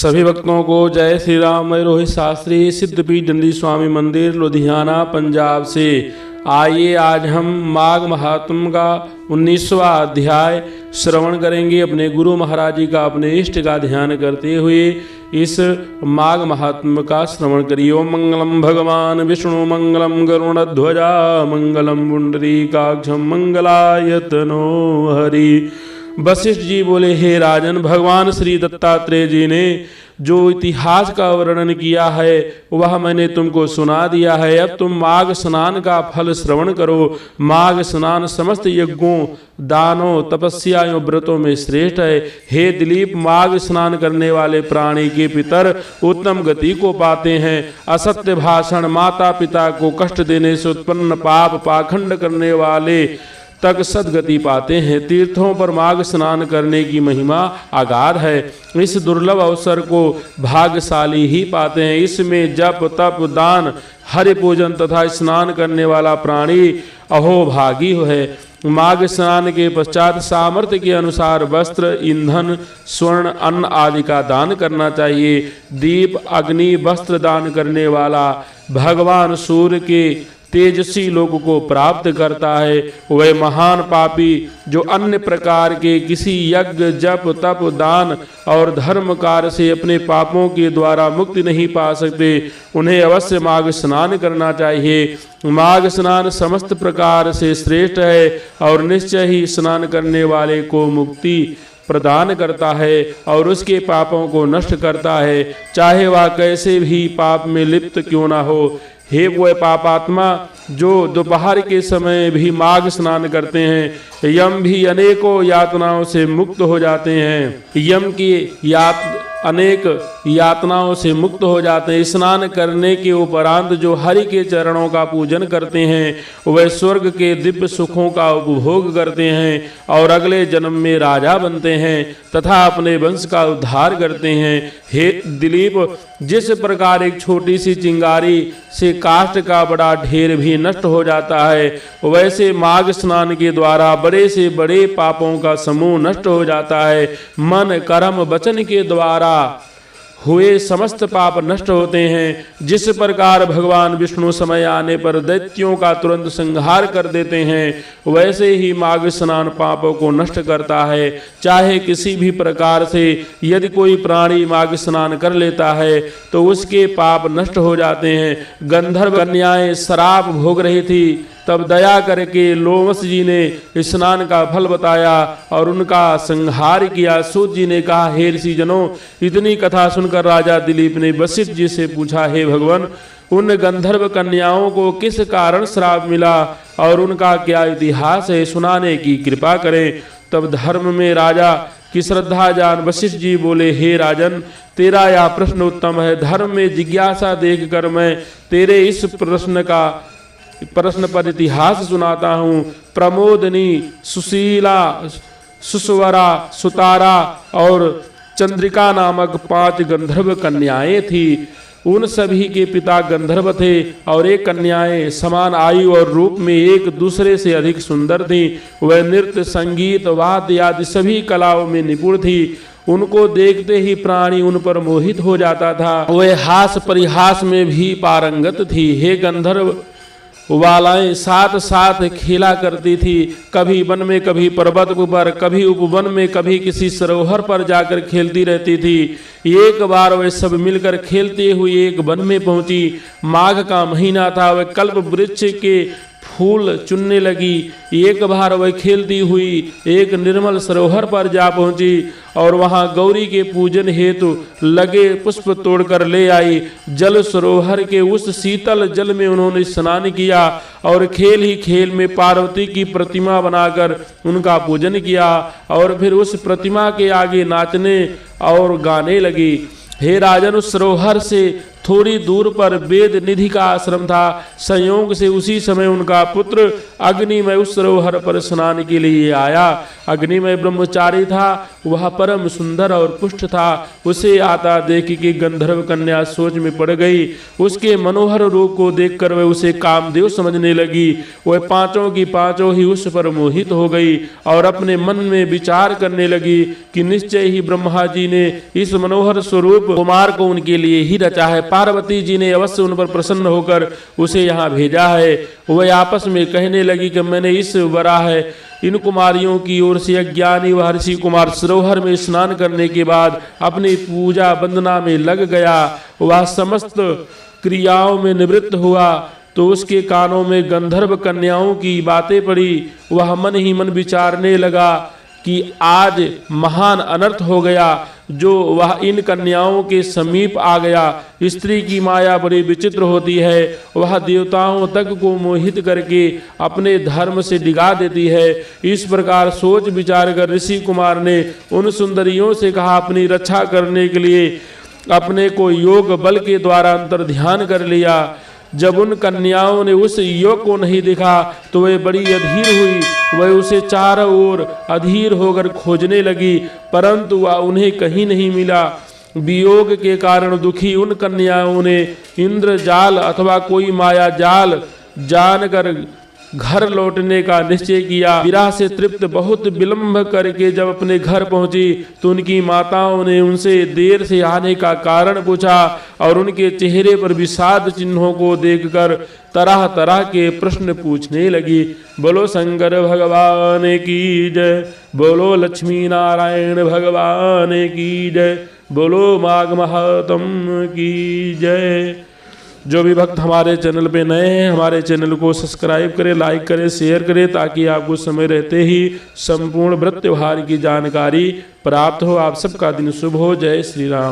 सभी भक्तों को जय श्री राम। मैं रोहित शास्त्री, सिद्धपीठ दंडी स्वामी मंदिर लुधियाना पंजाब से। आइए आज हम माघ महात्म का 19वां अध्याय श्रवण करेंगे। अपने गुरु महाराज जी का, अपने इष्ट का ध्यान करते हुए इस माघ महात्म का श्रवण करिए। ओम मंगलम भगवान विष्णु मंगलम गरुणध्वजा मंगलम पुंडरीकाक्षं मंगलायतनो हरि। वशिष्ठ जी बोले, हे राजन, भगवान श्री दत्तात्रेय जी ने जो इतिहास का वर्णन किया है वह मैंने तुमको सुना दिया है। अब तुम माघ स्नान का फल श्रवण करो। माघ स्नान समस्त यज्ञों, दानों, तपस्या एवं व्रतों में श्रेष्ठ है। हे दिलीप, माघ स्नान करने वाले प्राणी के पितर उत्तम गति को पाते हैं। असत्य भाषण, माता पिता को कष्ट देने से उत्पन्न पाप, पाखंड करने वाले तक सदगति पाते हैं। तीर्थों पर माघ स्नान करने की महिमा अगाध है। इस दुर्लभ अवसर को भाग्यशाली ही पाते हैं। इसमें जप, तप, दान, हरि पूजन तथा स्नान करने वाला प्राणी अहोभागी है। माघ स्नान के पश्चात सामर्थ्य के अनुसार वस्त्र, ईंधन, स्वर्ण, अन्न आदि का दान करना चाहिए। दीप, अग्नि, वस्त्र दान करने वाला भगवान सूर्य के तेजस्वी लोक को प्राप्त करता है। वह महान पापी जो अन्य प्रकार के किसी यज्ञ, जप, तप, दान और धर्म कार्य से अपने पापों के द्वारा मुक्ति नहीं पा सकते, उन्हें अवश्य माघ स्नान करना चाहिए। माघ स्नान समस्त प्रकार से श्रेष्ठ है और निश्चय ही स्नान करने वाले को मुक्ति प्रदान करता है और उसके पापों को नष्ट करता है, चाहे वह कैसे भी पाप में लिप्त क्यों ना हो। हे वह पापात्मा जो दोपहर के समय भी माघ स्नान करते हैं, यम भी अनेकों यातनाओं से मुक्त हो जाते हैं। यम की अनेक यातनाओं से मुक्त हो जाते हैं। स्नान करने के उपरांत जो हरि के चरणों का पूजन करते हैं वह स्वर्ग के दिव्य सुखों का उपभोग करते हैं और अगले जन्म में राजा बनते हैं तथा अपने वंश का उद्धार करते हैं। हे दिलीप, जिस प्रकार एक छोटी सी चिंगारी से काष्ठ का बड़ा ढेर भी नष्ट हो जाता है, वैसे माघ स्नान के द्वारा बड़े से बड़े पापों का समूह नष्ट हो जाता है। मन, कर्म, वचन के द्वारा हुए समस्त पाप नष्ट होते हैं। जिस प्रकार भगवान विष्णु समय आने पर दैत्यों का तुरंत संहार कर देते हैं, वैसे ही माघ स्नान पापों को नष्ट करता है। चाहे किसी भी प्रकार से यदि कोई प्राणी माघ स्नान कर लेता है तो उसके पाप नष्ट हो जाते हैं। गंधर्व कन्याएं शराब भोग रही थी, तब दया करके लोमस जी ने स्नान का फल बताया और उनका संहार किया। सूत जी ने कहा, हे ऋषि जनों, इतनी कथा सुनकर राजा दिलीप ने वशिष्ठ जी से पूछा, हे भगवान, उन गंधर्व कन्याओं को किस कारण श्राप मिला और उनका क्या इतिहास है, सुनाने की कृपा करें। तब धर्म में राजा की श्रद्धा जान वशिष्ठ जी बोले, हे राजन, तेरा यह प्रश्न उत्तम है। धर्म में जिज्ञासा देखकर मैं तेरे इस प्रश्न पर इतिहास सुनाता हूँ। प्रमोदनी, सुशीला, सुस्वरा, सुतारा और चंद्रिका नामक 5 गंधर्व कन्याएं थी। उन सभी के पिता गंधर्व थे और एक कन्याएं समान आयु और रूप में एक दूसरे से अधिक सुंदर थीं। वह नृत्य, संगीत, वाद्य आदि सभी कलाओं में निपुण थी। उनको देखते ही प्राणी उन पर मोहित हो जाता था। वह हास परिहास में भी पारंगत थी। हे गंधर्व वालाएं साथ साथ खेला करती थी। कभी वन में, कभी पर्वत पर, कभी उपवन में, कभी किसी सरोवर पर जाकर खेलती रहती थी। एक बार वे सब मिलकर खेलते हुए एक वन में पहुंची। माघ का महीना था। वह कल्प वृक्ष के फूल चुनने लगी। एक बार वह खेलती हुई एक निर्मल सरोवर पर जा पहुंची और वहां गौरी के पूजन हेतु लगे पुष्प तोड़कर ले आई। जल सरोवर के उस शीतल जल में उन्होंने स्नान किया और खेल ही खेल में पार्वती की प्रतिमा बनाकर उनका पूजन किया और फिर उस प्रतिमा के आगे नाचने और गाने लगी। हे राजन, उस सरोवर से थोड़ी दूर पर वेद निधि का आश्रम था। संयोग से उसी समय उनका पुत्र अग्निमय उस सरोवर पर स्नान के लिए आया। अग्निमय ब्रह्मचारी था, वह परम सुंदर और पुष्ट था। उसे आता देख के गंधर्व कन्या सोच में पड़ गई। उसके मनोहर रूप को देखकर वह उसे कामदेव समझने लगी। वह पांचों की पांचों ही उस पर मोहित हो गई और अपने मन में विचार करने लगी कि निश्चय ही ब्रह्मा जी ने इस मनोहर स्वरूप कुमार को उनके लिए ही रचा है। पार्वती जी ने अवश्य उन पर प्रसन्न होकर उसे यहाँ भेजा है। वह आपस में कहने लगी कि मैंने इस वराह इन कुमारियों की ओर से अज्ञानी महर्षि कुमार सरोवर में स्नान करने के बाद अपनी पूजा वंदना में लग गया। वह समस्त क्रियाओं में निवृत्त हुआ तो उसके कानों में गंधर्व कन्याओं की बातें पड़ी। वह मन ही मन विचारने लगा कि आज महान अनर्थ हो गया जो वह इन कन्याओं के समीप आ गया। स्त्री की माया बड़ी विचित्र होती है, वह देवताओं तक को मोहित करके अपने धर्म से डिगा देती है। इस प्रकार सोच विचार कर ऋषि कुमार ने उन सुंदरियों से कहा, अपनी रक्षा करने के लिए अपने को योग बल के द्वारा अंतर ध्यान कर लिया। जब उन कन्याओं ने उस योग को नहीं देखा तो वे बड़ी अधीर हुई। वह उसे चारों ओर अधीर होकर खोजने लगी, परंतु वह उन्हें कहीं नहीं मिला। वियोग के कारण दुखी उन कन्याओं ने इंद्रजाल अथवा कोई माया जाल जानकर घर लौटने का निश्चय किया। विरह से तृप्त बहुत विलंब करके जब अपने घर पहुंची तो उनकी माताओं ने उनसे देर से आने का कारण पूछा और उनके चेहरे पर विषाद चिन्हों को देखकर तरह तरह के प्रश्न पूछने लगी। बोलो शंकर भगवान की जय, बोलो लक्ष्मी नारायण भगवान की जय, बोलो माघ महात्म की जय। जो भी भक्त हमारे चैनल पे नए हैं, हमारे चैनल को सब्सक्राइब करें, लाइक करें, शेयर करें, ताकि आपको समय रहते ही संपूर्ण व्रत त्योहार की जानकारी प्राप्त हो। आप सबका दिन शुभ हो। जय श्री राम।